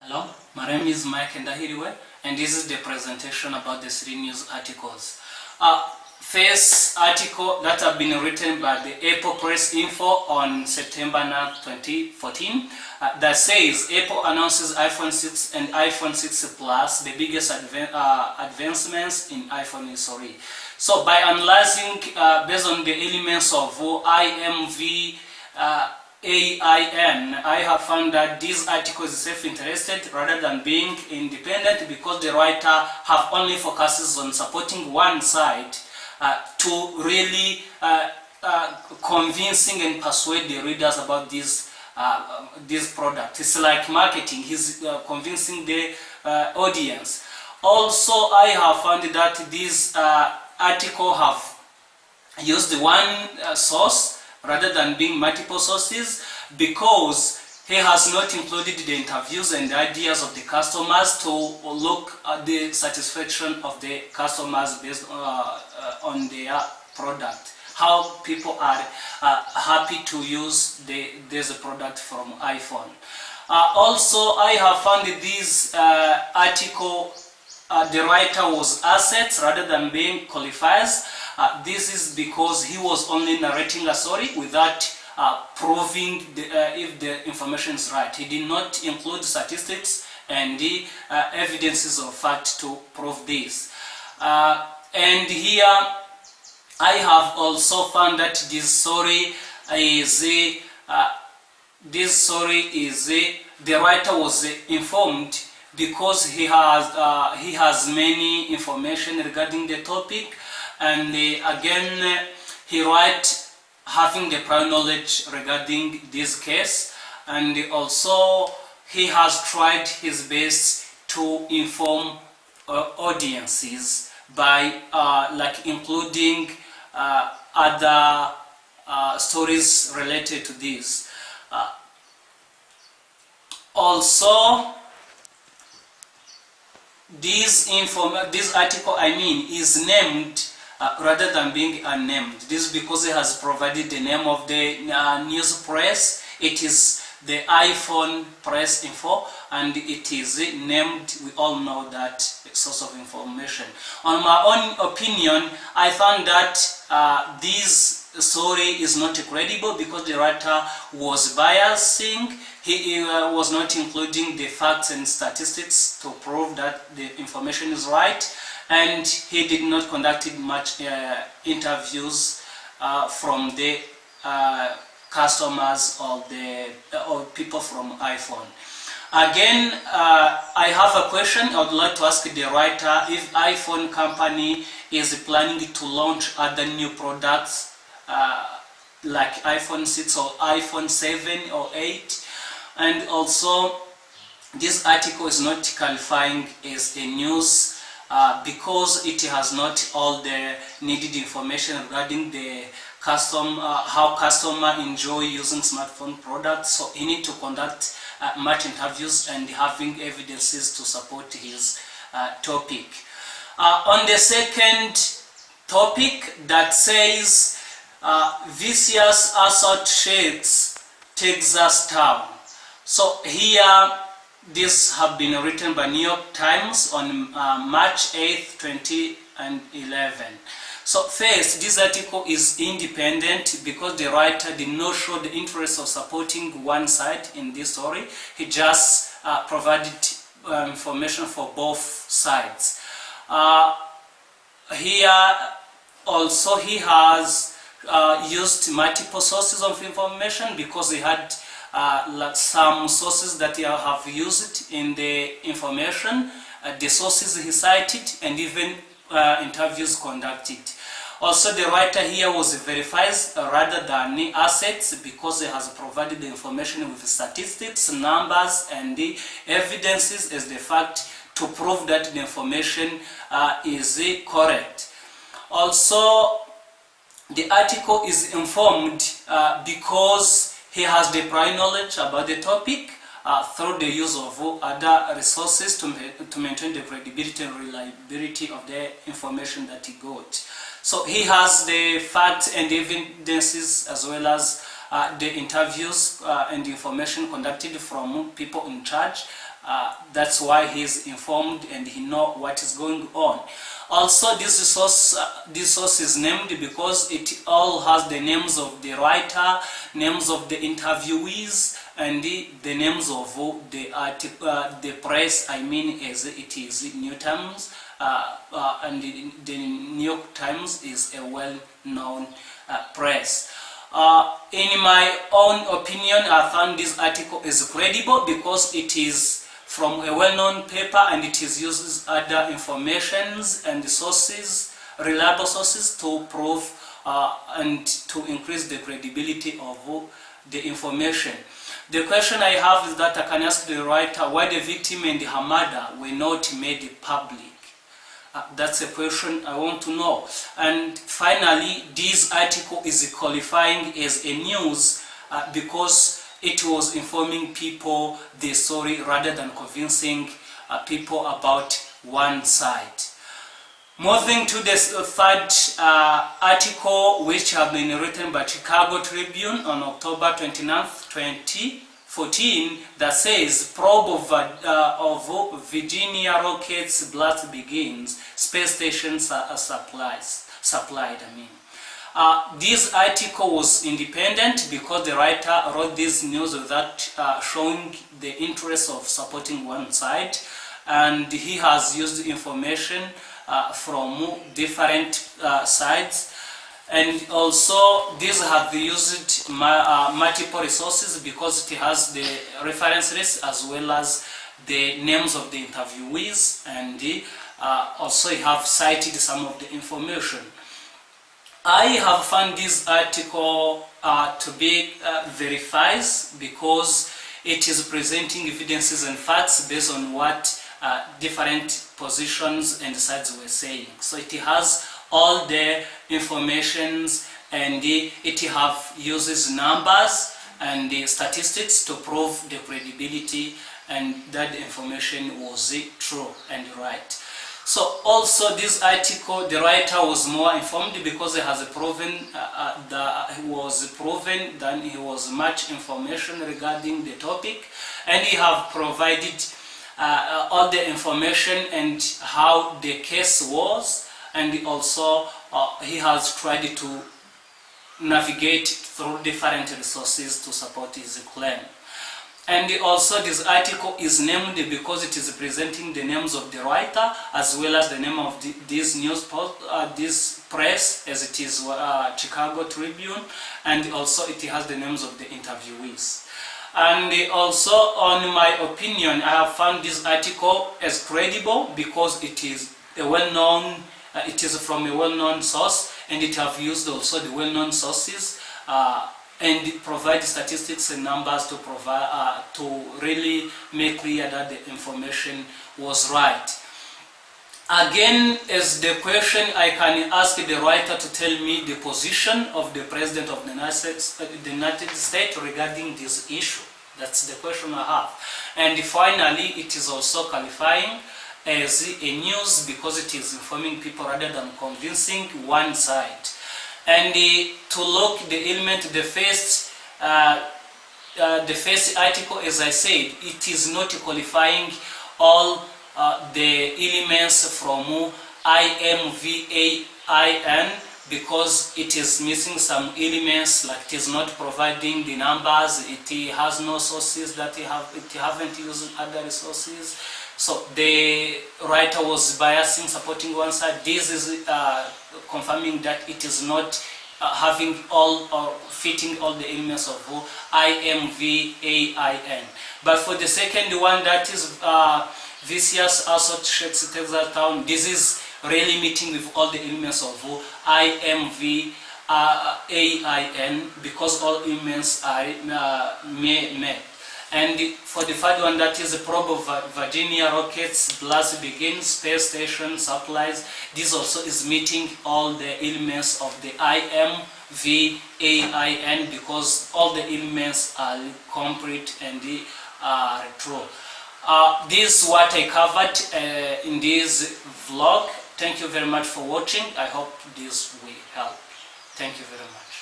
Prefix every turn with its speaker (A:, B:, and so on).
A: Hello, my name is Mike Ndahiriwe, and this is the presentation about the 3 news articles. First article that have been written by the Apple Press Info on September 9, 2014 that says Apple announces iPhone 6 and iPhone 6 Plus, the biggest advancements in iPhone history. So by analyzing based on the elements of IMV AIN, I have found that this article is self-interested rather than being independent, because the writer have only focuses on supporting one side to really convincing and persuade the readers about this product. It's like marketing. He's convincing the audience. Also, I have found that this article have used one source rather than being multiple sources, because he has not included the interviews and the ideas of the customers to look at the satisfaction of the customers based on their product, how people are happy to use this product from iPhone. Also, I have found this article, the writer was assets rather than being qualifiers. This is because he was only narrating a story without proving if the information is right. He did not include statistics and the evidences of fact to prove this. And here I have also found that this story is the writer was informed because he has many information regarding the topic. And again, he writes having the prior knowledge regarding this case, and also he has tried his best to inform audiences by like including other stories related to this. Also, this article is named rather than being unnamed. This is because it has provided the name of the news press. It is the iPhone Press Info, and it is named. We all know that source of information. On my own opinion, I found that this story is not credible because the writer was biasing. He was not including the facts and statistics to prove that the information is right, and he did not conduct much interviews from the customers or people from iPhone. Again, I have a question. I would like to ask the writer if iPhone company is planning to launch other new products like iPhone 6 or iPhone 7 or 8. And also, this article is not qualifying as a news because it has not all the needed information regarding the how customer enjoy using smartphone products. So he need to conduct much interviews and having evidences to support his topic. On the second topic that says vicious assault shakes Texas town. So here, this have been written by New York Times on March 8th, 2011. So first, this article is independent because the writer did not show the interest of supporting one side in this story. He just provided information for both sides. Here also he has used multiple sources of information because he had like some sources that he have used in the information, the sources he cited, and even interviews conducted. Also, the writer here was verifies rather than assets because he has provided the information with statistics, numbers, and the evidences as the fact to prove that the information is correct. Also, the article is informed because he has the prior knowledge about the topic through the use of other resources to maintain the credibility and reliability of the information that he got. So he has the facts and evidences as well as the interviews and information conducted from people in charge That's why he's informed and he know what is going on. Also, this source is named because it all has the names of the writer, names of the interviewees, and the names of the press. I mean, as it is New Times, and the New York Times is a well-known press. In my own opinion, I found this article is credible because it is from a well-known paper and it is uses other informations and sources, reliable sources, to prove and to increase the credibility of the information. The question I have is that I can ask the writer why the victim and her murder were not made public. That's a question I want to know. And finally, this article is qualifying as a news because it was informing people the story rather than convincing people about one side. Moving to the third article, which have been written by Chicago Tribune on October 29th, 2014, that says probe of Virginia rockets blast begins, space stations are supplied. This article was independent because the writer wrote this news without showing the interest of supporting one side, and he has used information from different sides, and also these have used multiple resources because it has the reference list as well as the names of the interviewees, and also have cited some of the information. I have found this article to be verified because it is presenting evidences and facts based on what different positions and sides were saying. So it has all the informations and it uses numbers and the statistics to prove the credibility and that the information was true and right. So also this article, the writer was more informed because he has proven that he was much information regarding the topic, and he have provided all the information and how the case was, and also he has tried to navigate through different resources to support his claim. And also this article is named because it is presenting the names of the writer as well as the name of this this press, as it is Chicago Tribune, and also it has the names of the interviewees. And also, on my opinion, I have found this article as credible because it is a well-known, it is from a well-known source, and it have used also the well-known sources and provide statistics and numbers to provide to really make clear that the information was right. Again, as the question, I can ask the writer to tell me the position of the President of the United States regarding this issue. That's the question I have. And finally, it is also qualifying as a news because it is informing people rather than convincing one side. And to look the element, the first article, as I said, it is not qualifying all the elements from IMVAIN because it is missing some elements, like it is not providing the numbers, it has no sources that it haven't used other resources. So the writer was biasing, supporting one side. This is confirming that it is not having all or fitting all the elements of IMVAIN. But for the second one, that is Vicious Associates Texas Town, this is really meeting with all the elements of IMVAIN because all elements are met. And for the third one, that is the probe of Virginia rockets blast begins, space station supplies. This also is meeting all the elements of the IMVAIN because all the elements are complete and are true. This is what I covered in this vlog. Thank you very much for watching. I hope this will help. Thank you very much.